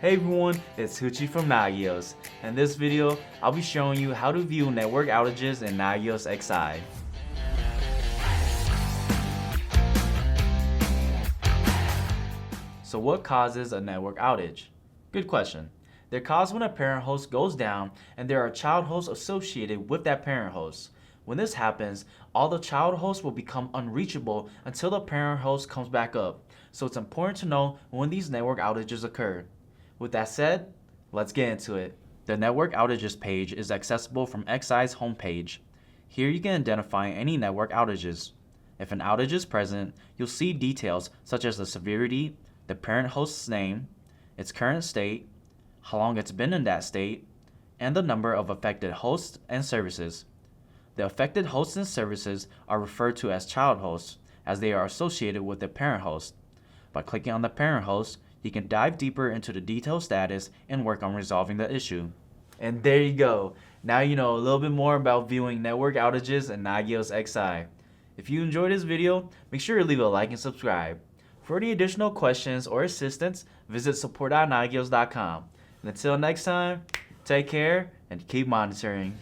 Hey everyone, it's Hoochie from Nagios. In this video, I'll be showing you how to view network outages in Nagios XI. So what causes a network outage? Good question. They're caused when a parent host goes down and there are child hosts associated with that parent host. When this happens, all the child hosts will become unreachable until the parent host comes back up. So it's important to know when these network outages occur. With that said, let's get into it. The Network Outages page is accessible from XI's homepage. Here you can identify any network outages. If an outage is present, you'll see details such as the severity, the parent host's name, its current state, how long it's been in that state, and the number of affected hosts and services. The affected hosts and services are referred to as child hosts, as they are associated with the parent host. By clicking on the parent host, you can dive deeper into the detailed status and work on resolving the issue. And there you go. Now you know a little bit more about viewing network outages in Nagios XI. If you enjoyed this video, make sure to leave a like and subscribe. For any additional questions or assistance, visit support.nagios.com. And until next time, take care and keep monitoring.